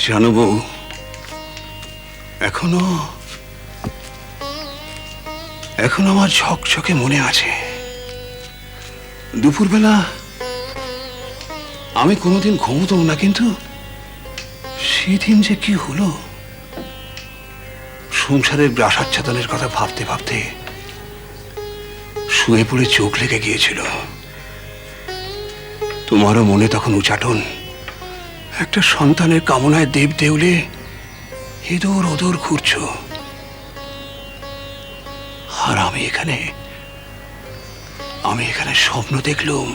জানো বউ, এখনো এখনো আমার ঝকঝকে মনে আছে। দুপুরবেলা আমি কোনোদিন ঘুমোতাম না, কিন্তু সেদিন যে কি হলো, সংসারের গ্রাসাচ্ছাদনের কথা ভাবতে ভাবতে শুয়ে পড়ে চোখ লেগে গিয়েছিল। তোমারও মনে তখন উচাটন, একটা সন্তানের কামনায় দেব দেউলে এদোর ওদোর ঘুরছ, আর আমি এখানে স্বপ্ন দেখলুম।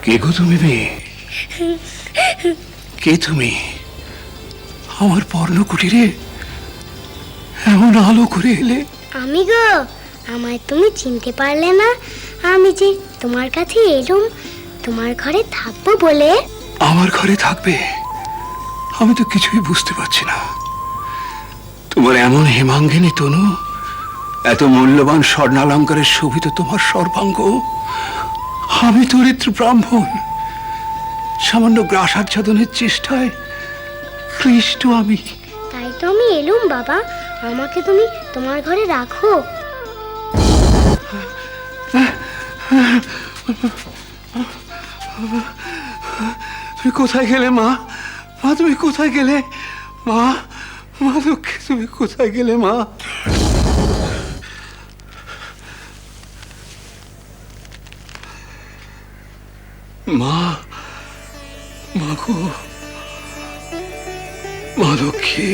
কে গো তুমি মেয়ে? কে তুমি? আমার পর্ণ কুটিরে এমন আলো করে এলে। আমি গো, আমায় তুমি চিনতে পারলে না? আমি যে তোমার কাছে এলুম তোমার ঘরে থাকবো বলে। আমার ঘরে থাকবে? আমি তো কিছুই বুঝতে পারছি না। তোমার এমন হেমাঙ্গিনী তনু, এত মূল্যবান স্বর্ণালঙ্কারের শোভিত তোমার সর্বাঙ্গ, আমি দরিদ্র ব্রাহ্মণ, সামান্য গ্রাসাচ্ছাদনের চেষ্টায় ক্লিষ্ট আমি। তাই তো আমি এলুম বাবা, আমাকে তুমি তোমার ঘরে রাখো। তুমি কোথায় গেলে মা? মা তুমি কোথায় গেলে? মা, মা লক্ষ্মী তুমি কোথায় গেলে মা? মা, মা গো, মা লক্ষ্মী।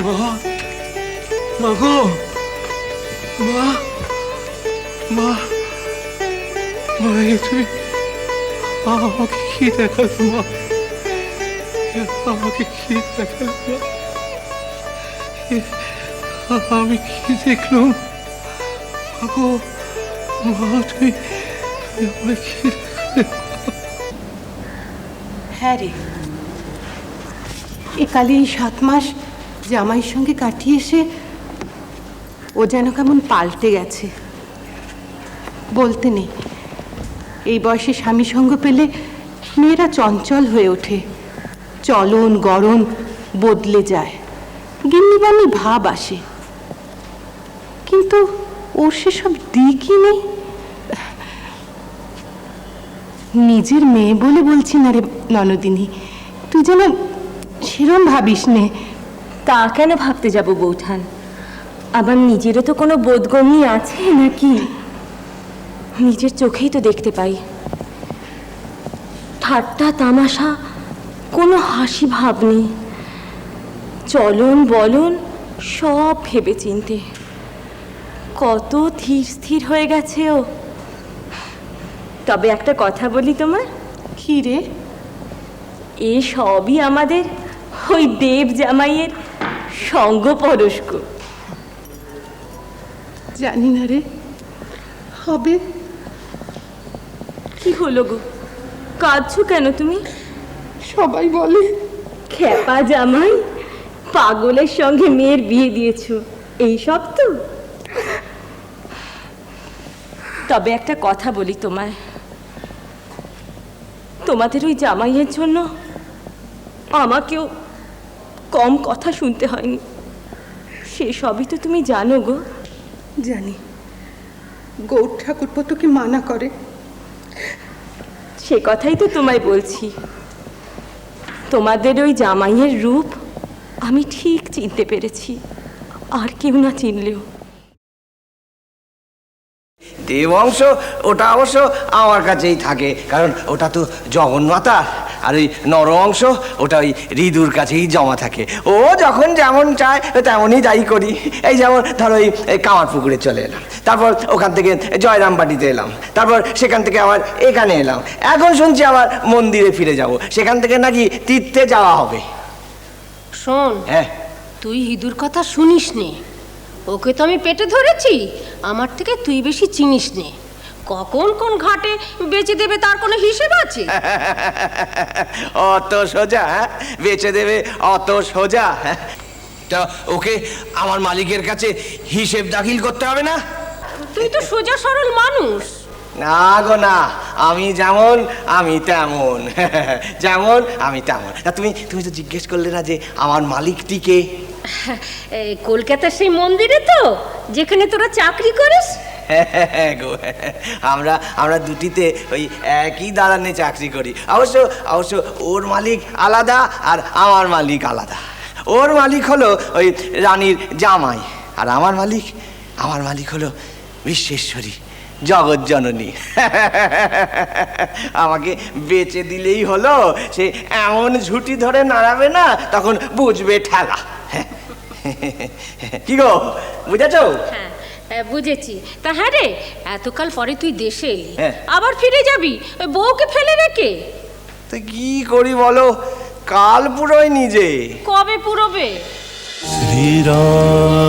মা, মা গো, মা, মা, মা তুমি আমাকে কি দেখালো মা? আমাকে কি দেখালো মা? আমি কি দেখলাম? মা গো, মা তুমি আমাকে কি দেখালে? হ্যাঁ রে, একালে এই 7 মাস জামাইয়ের সঙ্গে কাটিয়ে এসে ও যেন কেমন পাল্টে গেছে। বলতে নেই, এই বয়সে স্বামী সঙ্গ পেলে মেয়েরা চঞ্চল হয়ে ওঠে, চলন গড়ন বদলে যায়, গিন্নিবানি ভাব আসে। কিন্তু ওর সেসব দিকই নেই। নিজের মেয়ে বলে বলছি না রে ননদিনী, তুই যেন সেরম ভাবিস নে। তা কেন ভাবতে যাব বৌঠান? আবার নিজেরও তো কোনো বোধগম্যি আছে নাকি? নিজের চোখেই তো দেখতে পাই, ঠাট্টা তামাশা, কোনো হাসি ভাব নেই, চলন বলন সব ভেবে চিনতে কত ধীর স্থির হয়ে গেছে ও। তবে একটা কথা বলি তোমার। কি রে? এ সবই আমাদের ওই দেব জামাইয়ের সঙ্গ পরস্ক। জানি না রে, হবে। কি হলো গো, কাঁদছো কেন তুমি? সবাই বলে খ্যাপা জামাই, পাগলের সঙ্গে মেয়ের বিয়ে দিয়েছো, এই সব তো। তবে একটা কথা বলি তোমায়, তোমাদের ওই জামাইয়ের জন্য আমাকেও কম কথা শুনতে হয়নি, সে সবই তো তুমি জানো গো। জানি গৌর ঠাকুরপো তোকে মানা করে। সে কথাই তো তোমায় বলছি, তোমাদের ওই জামাইয়ের রূপ আমি ঠিক চিনতে পেরেছি, আর কেউ না চিনলেও। দেব অংশ ওটা অবশ্য আমার কাছেই থাকে, কারণ ওটা তো জগন্মাতা। আর ওই নর অংশ ওটা ওই ঋদুর কাছেই জমা থাকে। ও যখন যেমন চায় তেমনই যাই করি। এই যেমন ধরো এই কামারপুকুরে চলে এলাম, তারপর ওখান থেকে জয়রামবাটিতে এলাম, তারপর সেখান থেকে আবার এখানে এলাম। এখন শুনছি আবার মন্দিরে ফিরে যাব, সেখান থেকে নাকি তীর্থে যাওয়া হবে। শোন, হ্যাঁ, তুই হিঁদুর কথা শুনিস নে, ওকে তো আমি পেটে ধরেছি, আমার থেকে তুই বেশি চিনিস নে। কখন কোন ঘাটে বেচে দেবে তার কোনো হিসেব আছে? অত সোজা? বেচে দেবে অত সোজা? তা ওকে আমার মালিকের কাছে হিসেব দাখিল করতে হবে না? তুই তো সোজা সরল মানুষ। না গো না, আমি যেমন আমি তেমন। যেমন আমি তেমন। তা তুমি তুমি তো জিজ্ঞেস করলে না যে আমার মালিকটিকে? এই কলকাতার সেই মন্দিরে তো, যেখানে তোরা চাকরি করিস। গো, আমরা আমরা দুটিতে ওই একই দালানে চাকরি করি। অবশ্য অবশ্য ওর মালিক আলাদা আর আমার মালিক আলাদা। ওর মালিক হলো ওই রানীর জামাই, আর আমার মালিক হলো বিশ্বেশ্বরী, জগৎ জননী। আমাকে বেচে দিলেই হলো, সে এমন ঝুঁটি ধরে নাড়াবে না, তখন বুঝবে ঠেলা। কি গো, বুঝেছো? হ্যাঁ, বুঝেছি। তা হ্যাঁ রে, এতকাল পরে তুই দেশে এলি, হ্যাঁ। আবার ফিরে যাবি ওই বউকে ফেলে রেখে? তো কি করি বলো, কাল পুরোই নিজে। কবে পুরোবে? শ্রীরাম